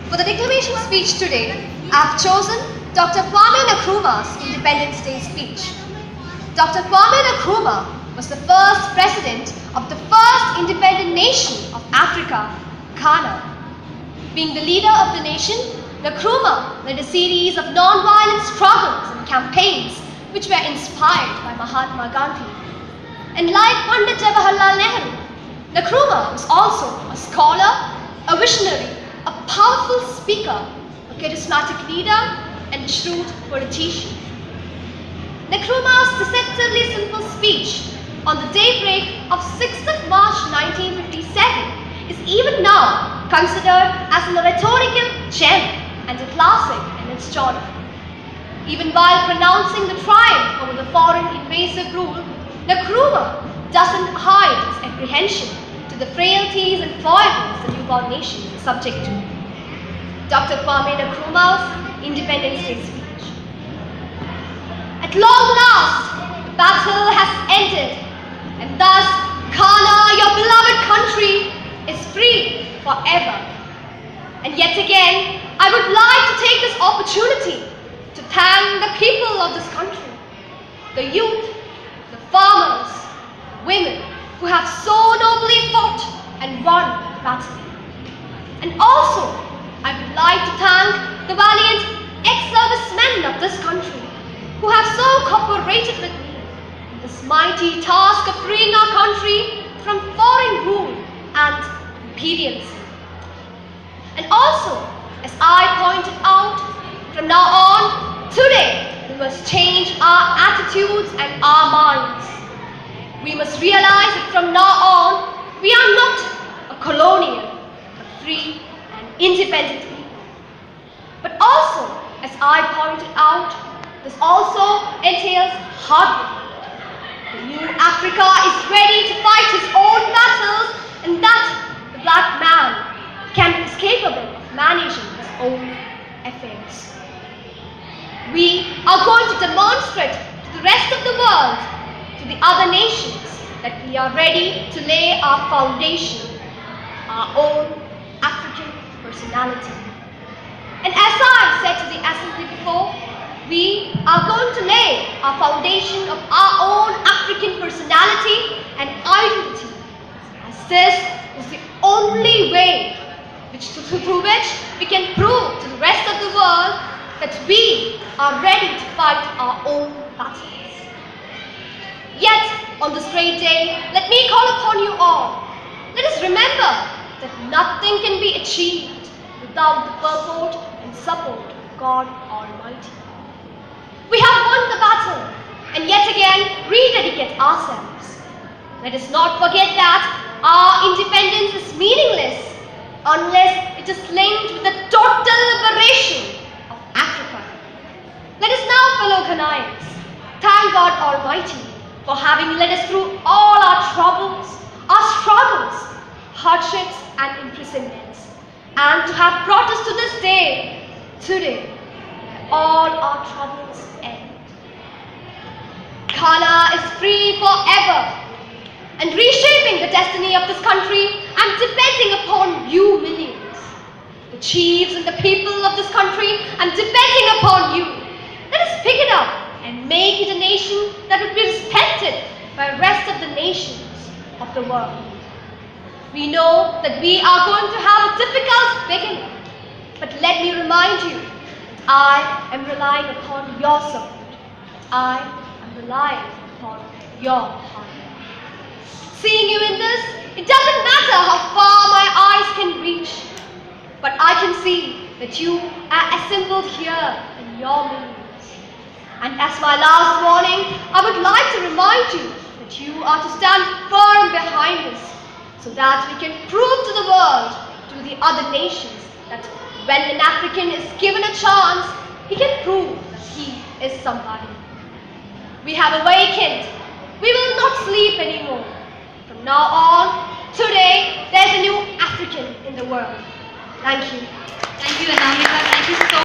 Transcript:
For the declamation speech today, I have chosen Dr. Kwame Nkrumah's Independence Day speech. Dr. Kwame Nkrumah was the first president of the first independent nation of Africa, Ghana. Being the leader of the nation, Nkrumah led a series of non-violent struggles and campaigns which were inspired by Mahatma Gandhi. And like Pandit Jawaharlal Nehru, Nkrumah was also a scholar, a visionary, a powerful speaker, a charismatic leader, and a shrewd politician. Nkrumah's deceptively simple speech on the daybreak of 6th of March 1957 is even now considered as a rhetorical gem and a classic in its genre. Even while pronouncing the triumph over the foreign invasive rule, Nkrumah doesn't hide his apprehension to the frailties and foibles the newborn nation is subject to. Dr. Kwame Nkrumah's Independence Day speech. At long last, the battle has ended, and thus Ghana, your beloved country, is free forever. And yet again, I would like to take this opportunity to thank the people of this country, the youth, the farmers, women who have so nobly fought and won the battle. And also, I would like to thank the valiant ex-servicemen of this country who have so cooperated with me in this mighty task of freeing our country from foreign rule and imperialism. And also, as I pointed out, from now on, today, we must change our attitudes and our minds. We must realize that from now on, we are not a colonial, but free and independent people. But also, as I pointed out, this also entails hard work. The new Africa is ready to fight his own battles, and that the black man is capable of managing his own affairs. We are going to demonstrate to the rest of the world, to the other nations, that we are ready to lay our foundation, our own African personality. And as I said to the assembly before, we are going to lay our foundation of our own African personality and identity, as this is the only way through which we can prove to the rest of the world that we are ready to fight our own battles. Yet, on this great day, let me call upon you all. Let us remember that nothing can be achieved without the purport and support of God Almighty. We have won the battle, and yet again rededicate ourselves. Let us not forget that our independence is meaningless unless it is linked with the total liberation of Africa. Let us now, fellow Ghanaians, thank God Almighty for having led us through all our troubles, our struggles, hardships and imprisonments, and to have brought us to this day, today, where all our troubles end. Ghana is free forever, and reshaping the destiny of this country and depending upon you millions, the chiefs and the people of this country, and depending upon you. Let us pick it up and make it a nation that would be respected by the rest of the nations of the world. We know that we are going to have a difficult beginning, but let me remind you that I am relying upon your support. I am relying upon your heart. Seeing you in this, it doesn't matter how far my eyes can reach, but I can see that you are assembled here in your millions. And as my last warning, I would like to remind you that you are to stand firm behind us, so that we can prove to the world, to the other nations, that when an African is given a chance, he can prove that he is somebody. We have awakened. We will not sleep anymore. From now on, today, there's a new African in the world. Thank you. Thank you, Anamika. Thank you so much.